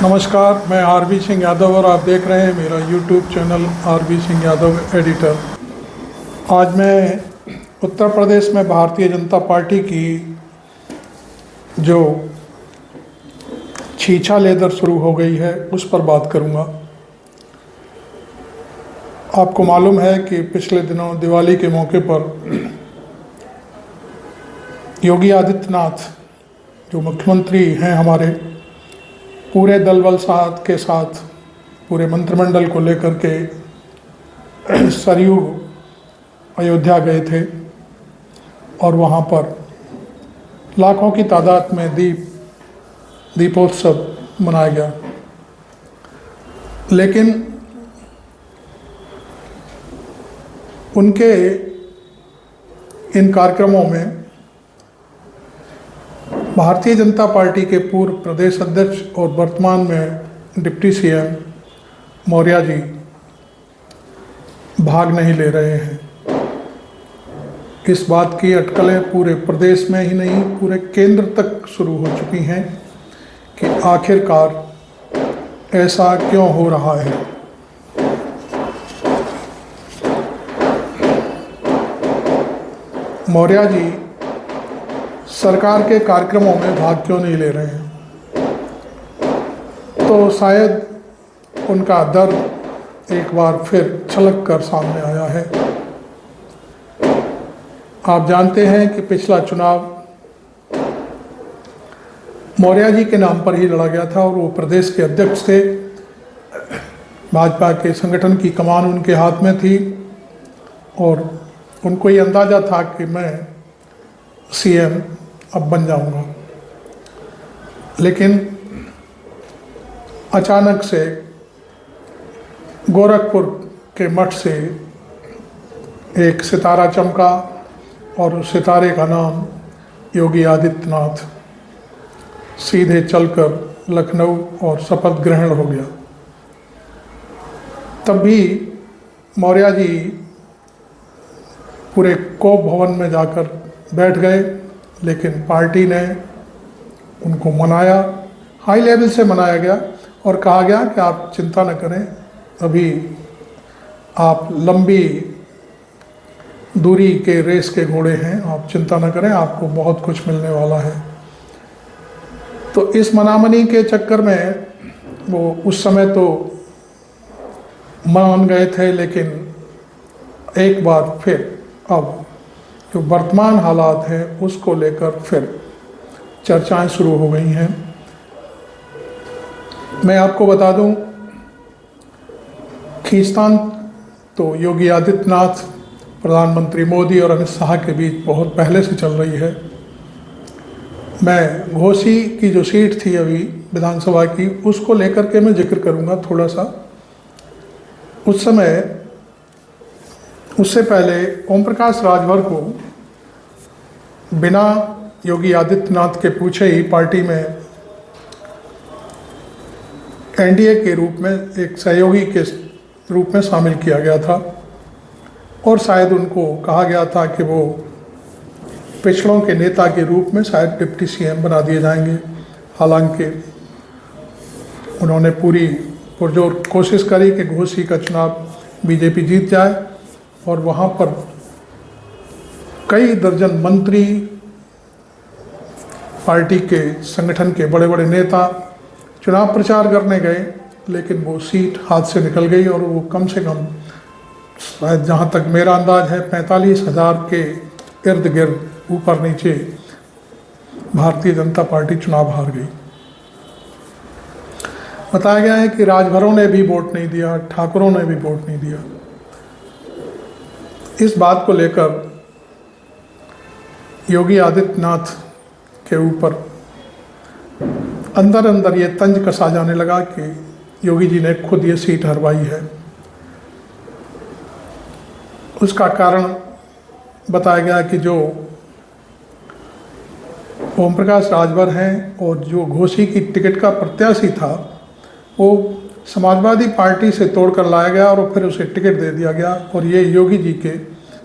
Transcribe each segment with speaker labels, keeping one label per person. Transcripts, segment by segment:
Speaker 1: नमस्कार, मैं आरबी सिंह यादव और आप देख रहे हैं मेरा YouTube channel RB Singh Yadav editor. आज मैं उत्तर प्रदेश में भारतीय जनता पार्टी की जो छीछा लेदर शुरू हो गई है उस पर बात करूंगा। आपको मालूम है कि पिछले दिनों दिवाली के मौके पर योगी आदित्यनाथ जो मुख्यमंत्री हैं हमारे, पूरे दल बल साथ के साथ पूरे मंत्रिमंडल को लेकर के सरयू अयोध्या गए थे और वहाँ पर लाखों की तादाद में दीपोत्सव मनाया गया। लेकिन उनके इन कार्यक्रमों में भारतीय जनता पार्टी के पूर्व प्रदेश अध्यक्ष और वर्तमान में डिप्टी सीएम मौर्य जी भाग नहीं ले रहे हैं। इस बात की अटकलें पूरे प्रदेश में ही नहीं पूरे केंद्र तक शुरू हो चुकी हैं कि आखिरकार ऐसा क्यों हो रहा है। मौर्य जी सरकार के कार्यक्रमों में भाग क्यों नहीं ले रहे हैं? तो शायद उनका दर्द एक बार फिर छलक कर सामने आया है। आप जानते हैं कि पिछला चुनाव मौर्य जी के नाम पर ही लड़ा गया था और वो प्रदेश के अध्यक्ष थे। भाजपा के संगठन की कमान उनके हाथ में थी और उनको ये अंदाज़ा था कि मैं सीएम अब बन जाऊंगा। लेकिन अचानक से गोरखपुर के मठ से एक सितारा चमका और उस सितारे का नाम योगी आदित्यनाथ। सीधे चलकर लखनऊ और शपथ ग्रहण हो गया। तब भी मौर्य जी पूरे कोप भवन में जाकर बैठ गए, लेकिन पार्टी ने उनको मनाया, हाई लेवल से मनाया गया और कहा गया कि आप चिंता न करें, अभी आप लंबी दूरी के रेस के घोड़े हैं, आप चिंता न करें, आपको बहुत कुछ मिलने वाला है। तो इस मनामनी के चक्कर में वो उस समय तो मान गए थे, लेकिन एक बार फिर अब जो वर्तमान हालात हैं उसको लेकर फिर चर्चाएं शुरू हो गई हैं। मैं आपको बता दूं, खींचतान तो योगी आदित्यनाथ, प्रधानमंत्री मोदी और अमित शाह के बीच बहुत पहले से चल रही है। मैं घोसी की जो सीट थी अभी विधानसभा की, उसको लेकर के मैं जिक्र करूंगा थोड़ा सा। उस समय उससे पहले ओम प्रकाश राजभर को बिना योगी आदित्यनाथ के पूछे ही पार्टी में एनडीए के रूप में एक सहयोगी के रूप में शामिल किया गया था और शायद उनको कहा गया था कि वो पिछड़ों के नेता के रूप में शायद डिप्टी सीएम बना दिए जाएंगे। हालांकि उन्होंने पूरी पुरजोर कोशिश करी कि घोसी का चुनाव बीजेपी जीत जाए और वहाँ पर कई दर्जन मंत्री, पार्टी के संगठन के बड़े बड़े नेता चुनाव प्रचार करने गए, लेकिन वो सीट हाथ से निकल गई और वो कम से कम शायद जहाँ तक मेरा अंदाज है 45,000 के इर्द गिर्द ऊपर नीचे भारतीय जनता पार्टी चुनाव हार गई। बताया गया है कि राजभरों ने भी वोट नहीं दिया, ठाकुरों ने भी वोट नहीं दिया। इस बात को लेकर योगी आदित्यनाथ के ऊपर अंदर अंदर ये तंज कसा जाने लगा कि योगी जी ने खुद ये सीट हरवाई है। उसका कारण बताया गया कि जो ओम प्रकाश राजभर हैं और जो घोसी की टिकट का प्रत्याशी था वो समाजवादी पार्टी से तोड़कर लाया गया और फिर उसे टिकट दे दिया गया और ये योगी जी के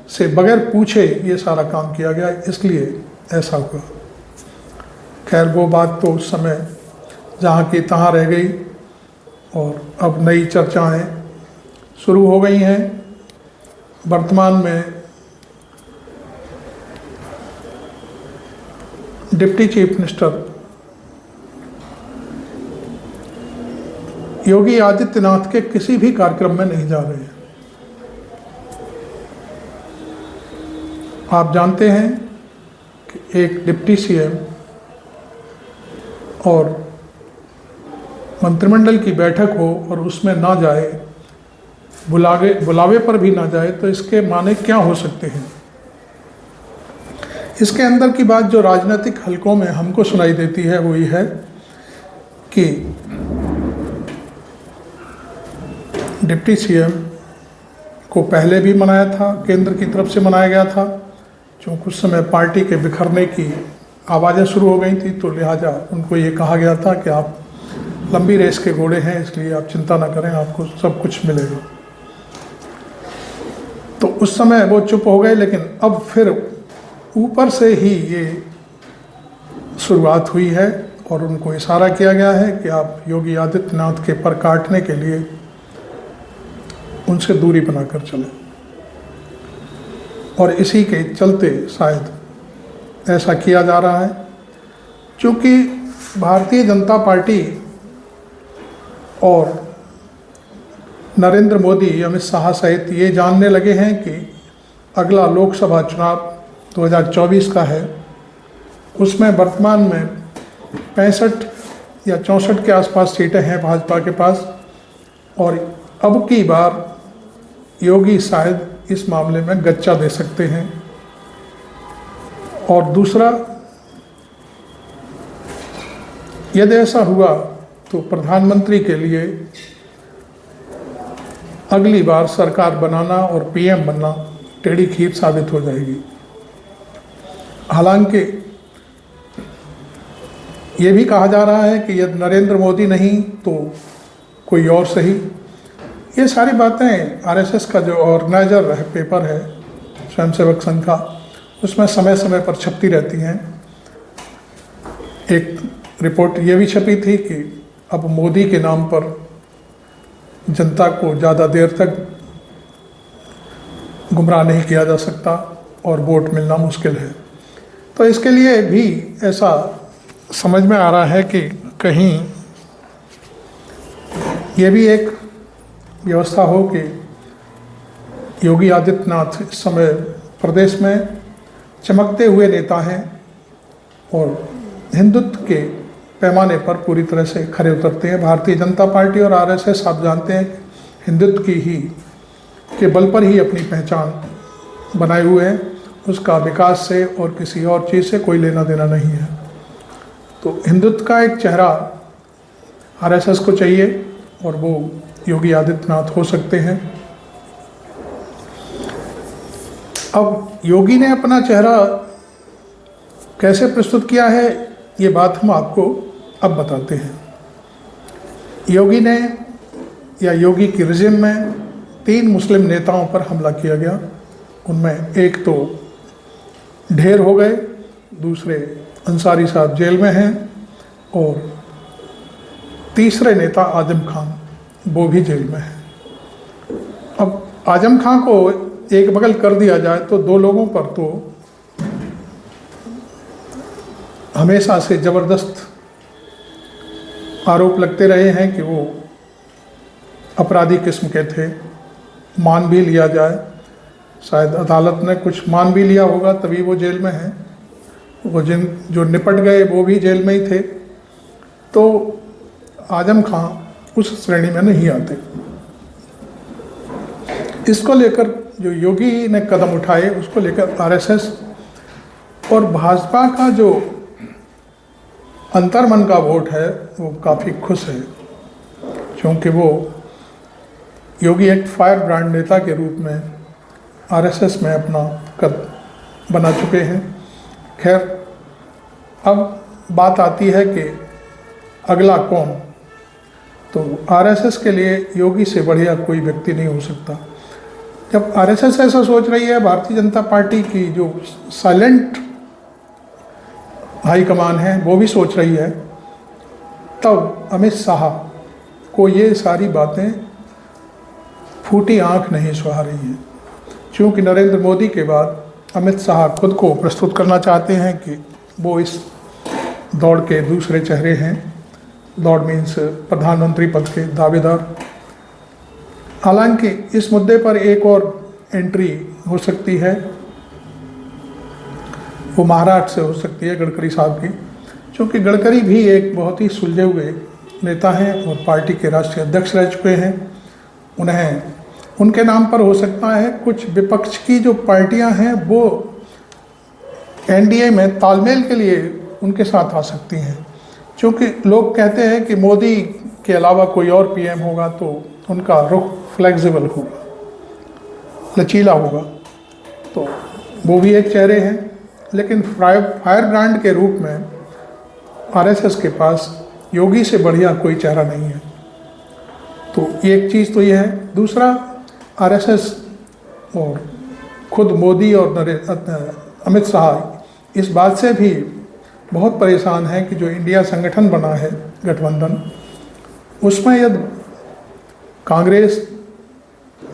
Speaker 1: से बगैर पूछे ये सारा काम किया गया, इसलिए ऐसा हुआ। खैर वो बात तो उस समय जहाँ की तहाँ रह गई। और अब नई चर्चाएं शुरू हो गई हैं। वर्तमान में deputy chief minister Yogi Adityanath के किसी भी कार्यक्रम में नहीं जा रहे हैं। आप जानते हैं कि एक डिप्टी सीएम और मंत्रिमंडल की बैठक हो और उसमें ना जाए, बुलावे पर भी ना जाए, तो इसके माने क्या हो सकते हैं। इसके अंदर की बात जो राजनीतिक हलकों में हमको सुनाई देती है वो ये है कि डिप्टी सीएम को पहले भी मनाया था, केंद्र की तरफ से मनाया गया था। क्योंकि कुछ समय पार्टी के बिखरने की आवाज़ें शुरू हो गई थी, तो लिहाजा उनको ये कहा गया था कि आप लंबी रेस के घोड़े हैं, इसलिए आप चिंता ना करें, आपको सब कुछ मिलेगा। तो उस समय वो चुप हो गए, लेकिन अब फिर ऊपर से ही ये शुरुआत हुई है और उनको इशारा किया गया है कि आप योगी आदित्यनाथ के पर काटने के लिए उनसे दूरी बनाकर चलें। और इसी के चलते शायद ऐसा किया जा रहा है, क्योंकि भारतीय जनता पार्टी और नरेंद्र मोदी, अमित शाह सहित ये जानने लगे हैं कि अगला लोकसभा चुनाव 2024 का है। उसमें वर्तमान में 65 या 64 के आसपास सीटें हैं भाजपा के पास, और अब की बार योगी शायद इस मामले में गच्चा दे सकते हैं। और दूसरा, यदि ऐसा हुआ तो प्रधानमंत्री के लिए अगली बार सरकार बनाना और पीएम बनना टेढ़ी खीर साबित हो जाएगी। हालांकि ये भी कहा जा रहा है कि यदि नरेंद्र मोदी नहीं तो कोई और सही। ये सारी बातें आरएसएस का जो ऑर्गेनाइजर है, पेपर है स्वयंसेवक संघ का, उसमें समय समय पर छपती रहती हैं। एक रिपोर्ट ये भी छपी थी कि अब मोदी के नाम पर जनता को ज़्यादा देर तक गुमराह नहीं किया जा सकता और वोट मिलना मुश्किल है। तो इसके लिए भी ऐसा समझ में आ रहा है कि कहीं ये भी एक व्यवस्था हो कि योगी आदित्यनाथ इस समय प्रदेश में चमकते हुए नेता हैं और हिंदुत्व के पैमाने पर पूरी तरह से खरे उतरते हैं। भारतीय जनता पार्टी और आरएसएस आप जानते हैं हिंदुत्व की ही के बल पर ही अपनी पहचान बनाए हुए हैं, उसका विकास से और किसी और चीज़ से कोई लेना देना नहीं है। तो हिंदुत्व का एक चेहरा आरएसएस को चाहिए और वो योगी आदित्यनाथ हो सकते हैं। अब योगी ने अपना चेहरा कैसे प्रस्तुत किया है, ये बात हम आपको अब बताते हैं। योगी ने या योगी की रिजिम में 3 मुस्लिम नेताओं पर हमला किया गया। उनमें एक तो ढेर हो गए, दूसरे अंसारी साहब जेल में हैं और तीसरे नेता आजम खान वो भी जेल में है। अब आजम खान को एक बगल कर दिया जाए तो 2 लोगों पर तो हमेशा से ज़बरदस्त आरोप लगते रहे हैं कि वो अपराधी किस्म के थे। मान भी लिया जाए, शायद अदालत ने कुछ मान भी लिया होगा तभी वो जेल में हैं। वो जो निपट गए वो भी जेल में ही थे। तो आजम खान उस श्रेणी में नहीं आते। इसको लेकर जो योगी ने कदम उठाए उसको लेकर आरएसएस और भाजपा का जो अंतर्मन का वोट है वो काफ़ी खुश है, क्योंकि वो योगी एक फायर ब्रांड नेता के रूप में आरएसएस में अपना कद बना चुके हैं। खैर, अब बात आती है कि अगला कौन, तो आरएसएस के लिए योगी से बढ़िया कोई व्यक्ति नहीं हो सकता। जब आरएसएस ऐसा सोच रही है, भारतीय जनता पार्टी की जो साइलेंट हाईकमान है वो भी सोच रही है, तब अमित शाह को ये सारी बातें फूटी आंख नहीं सुहा रही हैं, क्योंकि नरेंद्र मोदी के बाद अमित शाह खुद को प्रस्तुत करना चाहते हैं कि वो इस दौड़ के दूसरे चेहरे हैं। दौड़ मीन्स प्रधानमंत्री पद के दावेदार। हालांकि इस मुद्दे पर एक और एंट्री हो सकती है, वो महाराष्ट्र से हो सकती है, गडकरी साहब की, क्योंकि गडकरी भी एक बहुत ही सुलझे हुए नेता हैं और पार्टी के राष्ट्रीय अध्यक्ष रह चुके हैं। उन्हें उनके नाम पर हो सकता है कुछ विपक्ष की जो पार्टियां हैं वो एनडीए में तालमेल के लिए उनके साथ आ सकती हैं, क्योंकि लोग कहते हैं कि मोदी के अलावा कोई और पीएम होगा तो उनका रुख फ्लेक्सिबल होगा, लचीला होगा, तो वो भी एक चेहरे हैं। लेकिन फायर ब्रांड के रूप में आरएसएस के पास योगी से बढ़िया कोई चेहरा नहीं है। तो एक चीज़ तो ये है। दूसरा, आरएसएस और खुद मोदी और अमित शाह इस बात से भी बहुत परेशान है कि जो इंडिया संगठन बना है गठबंधन, उसमें यदि कांग्रेस,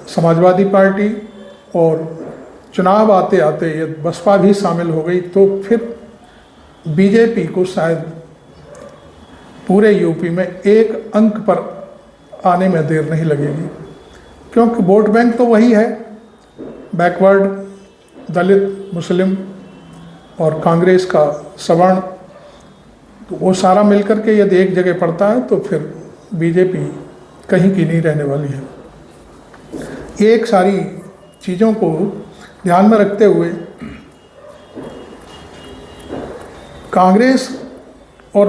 Speaker 1: समाजवादी पार्टी और चुनाव आते आते यदि बसपा भी शामिल हो गई तो फिर बीजेपी को शायद पूरे यूपी में एक अंक पर आने में देर नहीं लगेगी, क्योंकि वोट बैंक तो वही है, बैकवर्ड, दलित, मुस्लिम और कांग्रेस का सवर्ण, तो वो सारा मिलकर के यदि एक जगह पड़ता है तो फिर बीजेपी कहीं की नहीं रहने वाली है। एक सारी चीज़ों को ध्यान में रखते हुए कांग्रेस और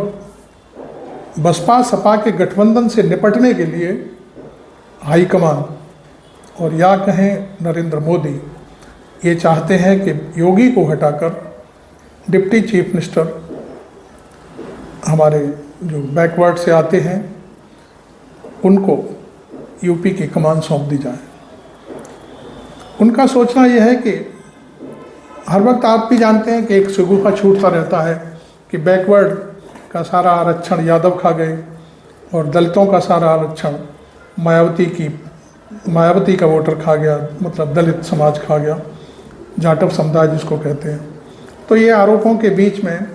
Speaker 1: बसपा सपा के गठबंधन से निपटने के लिए हाईकमान और या कहें नरेंद्र मोदी ये चाहते हैं कि योगी को हटाकर डिप्टी चीफ मिनिस्टर हमारे जो बैकवर्ड से आते हैं उनको यूपी की कमान सौंप दी जाए। उनका सोचना यह है कि हर वक्त आप भी जानते हैं कि एक शगुफा छूटता रहता है कि बैकवर्ड का सारा आरक्षण यादव खा गए और दलितों का सारा आरक्षण मायावती का वोटर खा गया, मतलब दलित समाज खा गया, जाटव समुदाय जिसको कहते हैं। तो ये आरोपों के बीच में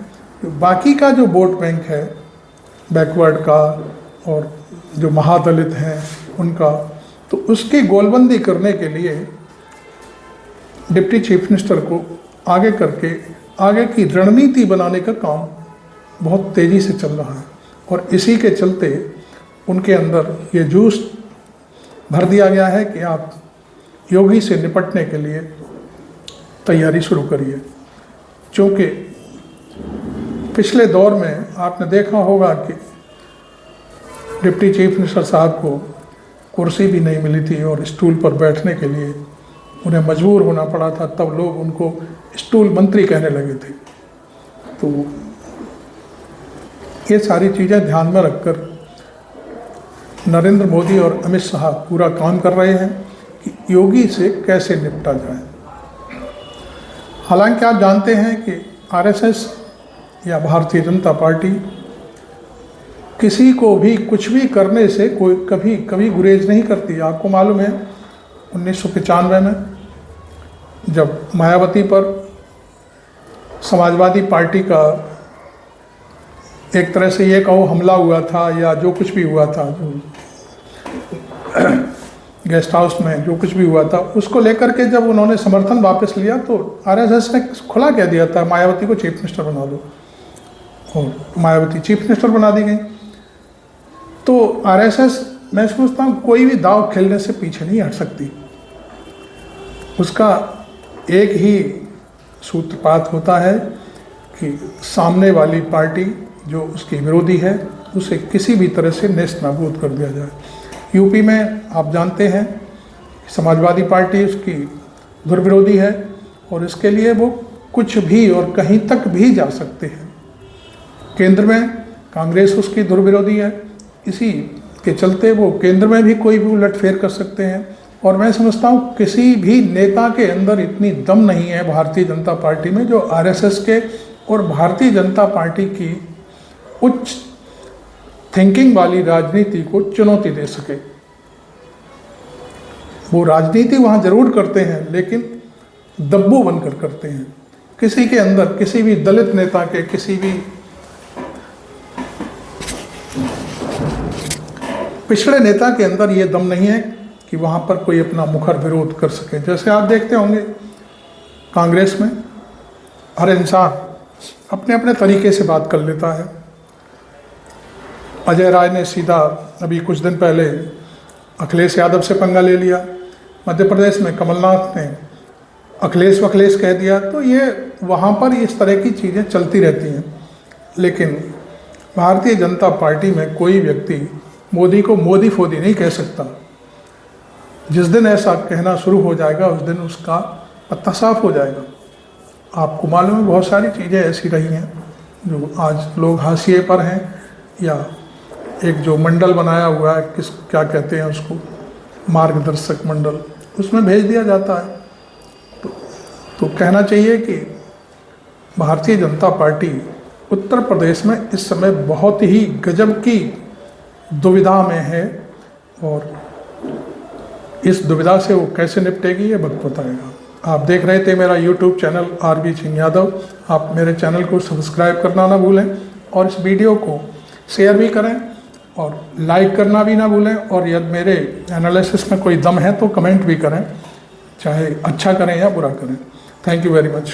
Speaker 1: बाकी का जो वोट बैंक है बैकवर्ड का और जो महादलित हैं उनका, तो उसकी गोलबंदी करने के लिए डिप्टी चीफ मिनिस्टर को आगे करके आगे की रणनीति बनाने का काम बहुत तेज़ी से चल रहा है और इसी के चलते उनके अंदर ये जोश भर दिया गया है कि आप योगी से निपटने के लिए तैयारी शुरू करिए। क्योंकि पिछले दौर में आपने देखा होगा कि डिप्टी चीफ मिनिस्टर साहब को कुर्सी भी नहीं मिली थी और स्टूल पर बैठने के लिए उन्हें मजबूर होना पड़ा था, तब लोग उनको स्टूल मंत्री कहने लगे थे। तो ये सारी चीज़ें ध्यान में रखकर नरेंद्र मोदी और अमित शाह पूरा काम कर रहे हैं कि योगी से कैसे निपटा जाए। हालांकि आप जानते हैं कि आरएसएस या भारतीय जनता पार्टी किसी को भी कुछ भी करने से कोई कभी गुरेज नहीं करती। आपको मालूम है 1995 में जब मायावती पर समाजवादी पार्टी का एक तरह से ये कहो हमला हुआ था या जो कुछ भी हुआ था, जो गेस्ट हाउस में जो कुछ भी हुआ था, उसको लेकर के जब उन्होंने समर्थन वापस लिया तो आरएसएस ने खुला कह दिया था मायावती को चीफ मिनिस्टर बना दो, और मायावती चीफ मिनिस्टर बना दी गई। तो आरएसएस, मैं समझता हूँ, कोई भी दाव खेलने से पीछे नहीं हट सकती। उसका एक ही सूत्रपात होता है कि सामने वाली पार्टी जो उसकी विरोधी है उसे किसी भी तरह से नेस्त नाबूद कर दिया जाए। यूपी में आप जानते हैं समाजवादी पार्टी उसकी दुर्विरोधी है और इसके लिए वो कुछ भी और कहीं तक भी जा सकते हैं। केंद्र में कांग्रेस उसकी दुर्विरोधी है, इसी के चलते वो केंद्र में भी कोई भी उलटफेर कर सकते हैं। और मैं समझता हूँ किसी भी नेता के अंदर इतनी दम नहीं है भारतीय जनता पार्टी में जो आरएसएस के और भारतीय जनता पार्टी की उच्च थिंकिंग वाली राजनीति को चुनौती दे सके। वो राजनीति वहाँ जरूर करते हैं, लेकिन दब्बू बनकर करते हैं। किसी के अंदर, किसी भी दलित नेता के, किसी भी पिछड़े नेता के अंदर ये दम नहीं है कि वहाँ पर कोई अपना मुखर विरोध कर सके। जैसे आप देखते होंगे कांग्रेस में हर इंसान अपने अपने तरीके से बात कर लेता है। अजय राय ने सीधा अभी कुछ दिन पहले अखिलेश यादव से पंगा ले लिया। मध्य प्रदेश में कमलनाथ ने अखिलेश वखिलेश कह दिया। तो ये वहाँ पर इस तरह की चीज़ें चलती रहती हैं। लेकिन भारतीय जनता पार्टी में कोई व्यक्ति मोदी को मोदी फोदी नहीं कह सकता। जिस दिन ऐसा कहना शुरू हो जाएगा उस दिन उसका पत्ता साफ हो जाएगा। आपको मालूम है बहुत सारी चीज़ें ऐसी रही हैं जो आज लोग हाशिए पर हैं, या एक जो मंडल बनाया हुआ है, क्या कहते हैं उसको, मार्गदर्शक मंडल, उसमें भेज दिया जाता है। तो कहना चाहिए कि भारतीय जनता पार्टी उत्तर प्रदेश में इस समय बहुत ही गजब की दुविधा में है, और इस दुविधा से वो कैसे निपटेगी ये वक्त बताएगा। आप देख रहे थे मेरा YouTube channel RB Singh Yadav. आप मेरे चैनल को सब्सक्राइब करना ना भूलें, और इस वीडियो को शेयर भी करें और लाइक करना भी ना भूलें। और यदि मेरे एनालिसिस में कोई दम है तो कमेंट भी करें, चाहे अच्छा करें या बुरा करें। Thank you very much.